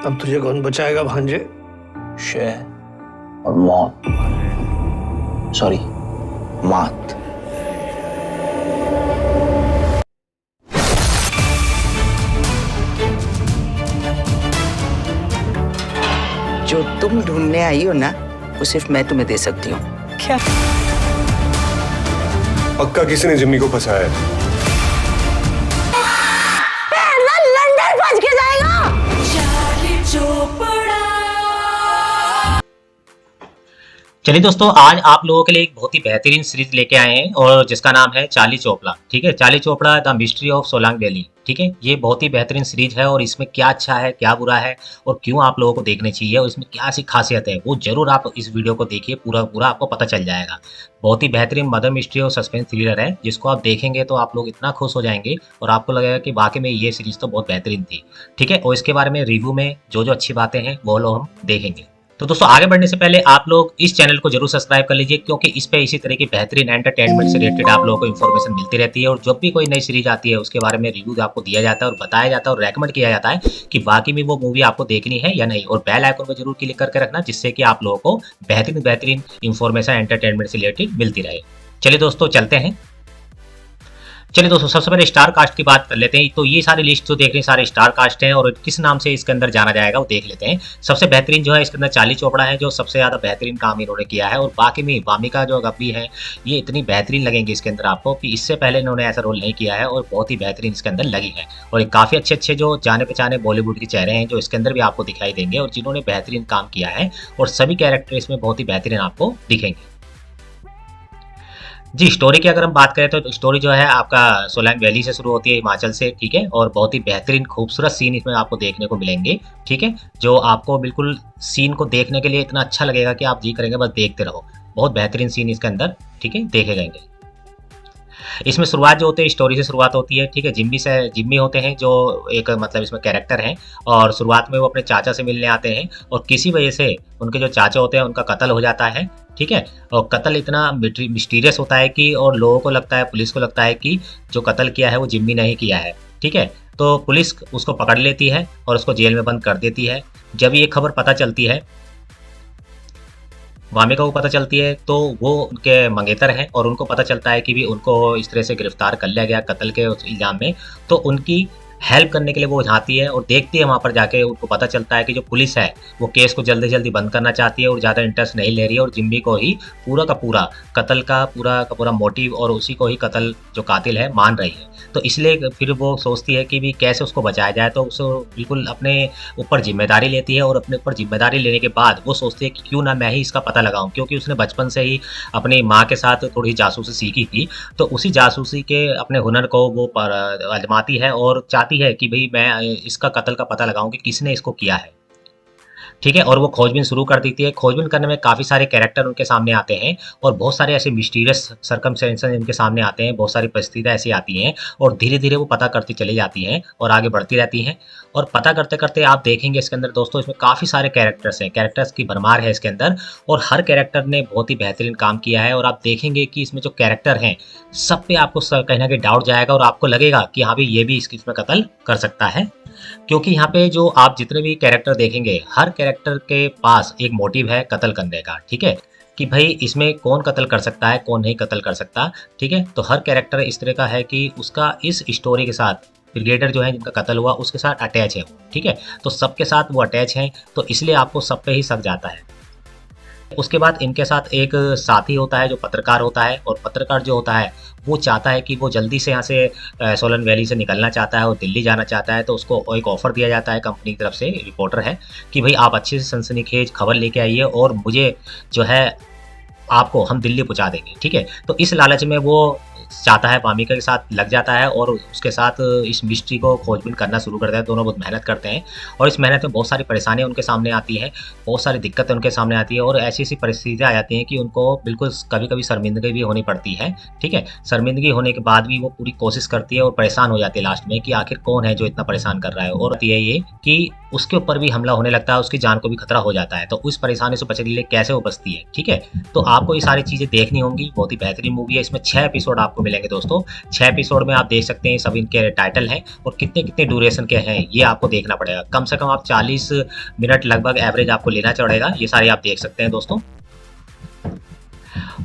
अब तुझे कौन बचाएगा भांजे? शह और मौत, सॉरी मात। जो तुम ढूंढने आई हो ना, वो सिर्फ मैं तुम्हें दे सकती हूँ। क्या? पक्का किसी ने जिम्मी को फंसाया है। लंदन पहुंच के जाएगा। चलिए दोस्तों, आज आप लोगों के लिए एक बहुत ही बेहतरीन सीरीज लेके आए हैं और जिसका नाम है चार्ली चोपड़ा। ठीक है, Charlie Chopra the mystery of Solang valley. ठीक है, ये बहुत ही बेहतरीन सीरीज है और इसमें क्या अच्छा है, क्या बुरा है और क्यों आप लोगों को देखने चाहिए और इसमें क्या सी खासियत है, वो जरूर आप इस वीडियो को देखिए, पूरा पूरा आपको पता चल जाएगा। बहुत ही बेहतरीन मर्डर मिस्ट्री और सस्पेंस थ्रिलर है, जिसको आप देखेंगे तो आप लोग इतना खुश हो जाएंगे और आपको लगेगा कि वाकई में ये सीरीज तो बहुत बेहतरीन थी। ठीक है, और इसके बारे में रिव्यू में जो जो अच्छी बातें हैं वो लोग हम देखेंगे। तो दोस्तों, आगे बढ़ने से पहले आप लोग इस चैनल को जरूर सब्सक्राइब कर लीजिए, क्योंकि इस पे इसी तरह की बेहतरीन एंटरटेनमेंट से रिलेटेड आप लोगों को इन्फॉर्मेशन मिलती रहती है और जब भी कोई नई सीरीज आती है उसके बारे में रिव्यू आपको दिया जाता है और बताया जाता है और रेकमेंड किया जाता है कि बाकी में वो मूवी आपको देखनी है या नहीं। और बेल आइकन पर जरूर क्लिक करके रखना, जिससे कि आप लोगों को बेहतरीन बेहतरीन इन्फॉर्मेशन एंटरटेनमेंट से रिलेटेड मिलती रहे। चलिए दोस्तों, चलते हैं। चलिए दोस्तों, सबसे पहले स्टार कास्ट की बात कर लेते हैं। तो ये सारी लिस्ट जो देख रहे हैं सारे स्टार कास्ट हैं और किस नाम से इसके अंदर जाना जाएगा वो देख लेते हैं। सबसे बेहतरीन जो है इसके अंदर चार्ली चोपड़ा है, जो सबसे ज़्यादा बेहतरीन काम इन्होंने किया है। और बाकी में वामिका जो गब्बी है, ये इतनी बेहतरीन लगेंगी इसके अंदर आपको कि इससे पहले इन्होंने ऐसा रोल नहीं किया है और बहुत ही बेहतरीन इसके अंदर लगी है। और एक काफ़ी अच्छे अच्छे जो जाने पहचाने बॉलीवुड के चेहरे हैं जो इसके अंदर भी आपको दिखाई देंगे और जिन्होंने बेहतरीन काम किया है और सभी कैरेक्टर इसमें बहुत ही बेहतरीन आपको दिखेंगे। जी, स्टोरी की अगर हम बात करें तो स्टोरी जो है आपका सोलांग वैली से शुरू होती है, हिमाचल से। ठीक है, और बहुत ही बेहतरीन खूबसूरत सीन इसमें आपको देखने को मिलेंगे। ठीक है, जो आपको बिल्कुल सीन को देखने के लिए इतना अच्छा लगेगा कि आप जी करेंगे बस देखते रहो। बहुत बेहतरीन सीन इसके अंदर, ठीक है, देखे जाएंगे। इसमें शुरुआत जो होती है स्टोरी से शुरुआत होती है। ठीक है, जिम्मी होते हैं जो एक मतलब इसमें कैरेक्टर हैं और शुरुआत में वो अपने चाचा से मिलने आते हैं और किसी वजह से उनके जो चाचा होते हैं उनका कत्ल हो जाता है। ठीक है, और कत्ल इतना मिस्टीरियस होता है कि और लोगों को लगता है, पुलिस को लगता है कि जो कत्ल किया है वो जिम्मी ने ही किया है। ठीक है, तो पुलिस उसको पकड़ लेती है और उसको जेल में बंद कर देती है। जब ये खबर पता चलती है, वामिका को पता चलती है, तो वो उनके मंगेतर हैं और उनको पता चलता है कि भी उनको इस तरह से गिरफ्तार कर लिया गया कत्ल के उस इल्जाम में। तो उनकी हेल्प करने के लिए वो जाती है और देखती है वहाँ पर जाके उनको पता चलता है कि जो पुलिस है वो केस को जल्दी जल्दी बंद करना चाहती है और ज़्यादा इंटरेस्ट नहीं ले रही है और जिम्मी को ही पूरा का पूरा मोटिव और उसी को ही कत्ल जो कातिल है मान रही है। तो इसलिए फिर वो सोचती है कि भी कैसे उसको बचाया जाए, तो उसे बिल्कुल अपने ऊपर जिम्मेदारी लेती है और अपने ऊपर जिम्मेदारी लेने के बाद वो सोचती है कि क्यों ना मैं ही इसका पता लगाऊं, क्योंकि उसने बचपन से ही अपनी माँ के साथ थोड़ी जासूसी सीखी थी। तो उसी जासूसी के अपने हुनर को वो आजमाती है और चाहती है कि भाई मैं इसका कत्ल का पता लगाऊं कि किसने इसको किया है। ठीक है, और वो खोजबीन शुरू कर देती है। खोजबीन करने में काफ़ी सारे कैरेक्टर उनके सामने आते हैं और बहुत सारे ऐसे मिस्टीरियस सर्कमस्टेंसेस इनके सामने आते हैं, बहुत सारी परिस्थितियाँ ऐसी आती हैं और धीरे धीरे वो पता करती चली जाती हैं और आगे बढ़ती रहती हैं। और पता करते करते आप देखेंगे इसके अंदर दोस्तों, इसमें काफ़ी सारे कैरेक्टर्स हैं, कैरेक्टर्स की भरमार है इसके अंदर और हर कैरेक्टर ने बहुत ही बेहतरीन काम किया है। और आप देखेंगे कि इसमें जो कैरेक्टर हैं सब पे आपको कहीं ना कहीं डाउट जाएगा और आपको लगेगा कि हाँ भाई ये भी इसमें कत्ल कर सकता है, क्योंकि यहाँ पे जो आप जितने भी कैरेक्टर देखेंगे हर कैरेक्टर के पास एक मोटिव है कत्ल करने का। ठीक है, कि भाई इसमें कौन कत्ल कर सकता है, कौन नहीं कत्ल कर सकता। ठीक है, तो हर कैरेक्टर इस तरह का है कि उसका इस स्टोरी के साथ ब्रिगेडर जो है जिनका कत्ल हुआ उसके साथ अटैच है। ठीक है, तो सबके साथ वो अटैच हैं, तो इसलिए आपको सब पे ही शक जाता है। उसके बाद इनके साथ एक साथी होता है जो पत्रकार होता है और पत्रकार जो होता है वो चाहता है कि वो जल्दी से यहाँ से सोलन वैली से निकलना चाहता है और दिल्ली जाना चाहता है। तो उसको एक ऑफर दिया जाता है कंपनी की तरफ से, रिपोर्टर है, कि भाई आप अच्छे से सनसनीखेज खबर लेके आइए और मुझे जो है आपको हम दिल्ली पहुँचा देंगे। ठीक है, तो इस लालच में वो चाहता है, वामिका के साथ लग जाता है और उसके साथ इस मिस्ट्री को खोजबीन करना शुरू करता है। दोनों बहुत मेहनत करते हैं और इस मेहनत में बहुत सारी परेशानियां उनके सामने आती हैं, बहुत सारी दिक्कतें उनके सामने आती है और ऐसी ऐसी परिस्थितियां आ जाती हैं कि उनको बिल्कुल कभी कभी शर्मिंदगी भी होनी पड़ती है। ठीक है, शर्मिंदगी होने के बाद भी वो पूरी कोशिश करती है और परेशान हो जाती है लास्ट में कि आखिर कौन है जो इतना परेशान कर रहा है। और ये कि उसके ऊपर भी हमला होने लगता है, उसकी जान को भी खतरा हो जाता है, तो उस परेशानी से बचने के लिए कैसे वो बचती है। ठीक है, तो आपको ये सारी चीज़ें देखनी होंगी। बहुत ही बेहतरीन मूवी है, इसमें 6 एपिसोड आपको मिलेंगे दोस्तों। 6 एपिसोड में आप देख सकते हैं सब इनके टाइटल हैं और कितने कितने ड्यूरेशन के हैं ये आपको देखना पड़ेगा। कम से कम आप 40 मिनट लगभग एवरेज आपको लेना पड़ेगा। ये सारे आप देख सकते हैं दोस्तों।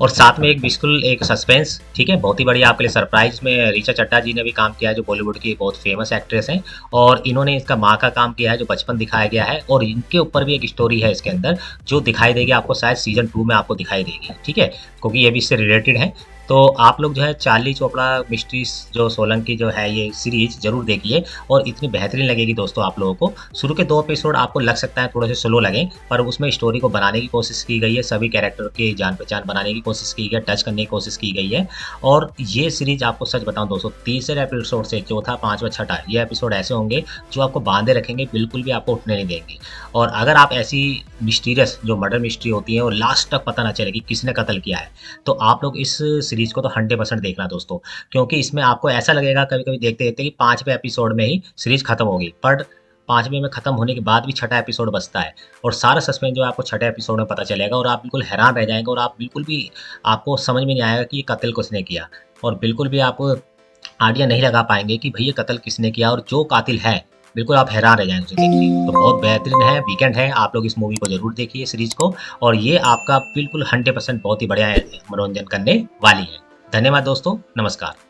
और साथ में एक बिल्कुल एक सस्पेंस, ठीक है, बहुत ही बढ़िया आपके लिए सरप्राइज में ऋचा चड्ढा जी ने भी काम किया है, जो बॉलीवुड की बहुत फेमस एक्ट्रेस हैं, और इन्होंने इसका माँ का काम किया है, जो बचपन दिखाया गया है, और इनके ऊपर भी एक स्टोरी है इसके अंदर जो दिखाई देगी आपको, शायद सीजन 2 में आपको दिखाई देगी, ठीक है, क्योंकि ये भी इससे रिलेटेड है। तो आप लोग जो है चार्ली चोपड़ा मिस्ट्रीज जो सोलंकी जो है ये सीरीज जरूर देखिए, और इतनी बेहतरीन लगेगी दोस्तों आप लोगों को। शुरू के 2 एपिसोड आपको लग सकता है थोड़े से स्लो लगे, पर उसमें स्टोरी को बनाने की कोशिश की गई है, सभी कैरेक्टर की जान पहचान बनाने की कोशिश की गई है, टच करने की कोशिश की गई है। और ये सीरीज आपको सच बताऊं दोस्तों, तीसरे एपिसोड से चौथा, पांचवा, छठा ये एपिसोड ऐसे होंगे जो आपको बांधे रखेंगे, बिल्कुल भी आपको उठने नहीं देंगे। और अगर आप ऐसी मिस्टीरियस जो मर्डर मिस्ट्री होती है और लास्ट तक पता ना चले कि किसने कत्ल किया है, तो आप लोग इस सीरीज को तो 100% देखना दोस्तों, क्योंकि इसमें आपको ऐसा लगेगा कभी कभी देखते देखते कि 5वें एपिसोड में ही सीरीज खत्म होगी, पर 5वें में खत्म होने के बाद भी छठा एपिसोड बचता है, और सारा सस्पेंस जो है आपको छठे एपिसोड में पता चलेगा, और आप बिल्कुल हैरान रह जाएंगे, और आप बिल्कुल भी आपको समझ में नहीं आएगा कि ये कत्ल किसने किया, और बिल्कुल भी आप आइडिया नहीं लगा पाएंगे कि भई ये कत्ल किसने किया, और जो कातिल है बिल्कुल आप हैरान रह जाएंगे उसे देख के। तो बहुत बेहतरीन है, वीकेंड है, आप लोग इस मूवी को जरूर देखिए सीरीज को, और ये आपका बिल्कुल 100% बहुत ही बढ़िया मनोरंजन करने वाली है। धन्यवाद दोस्तों, नमस्कार।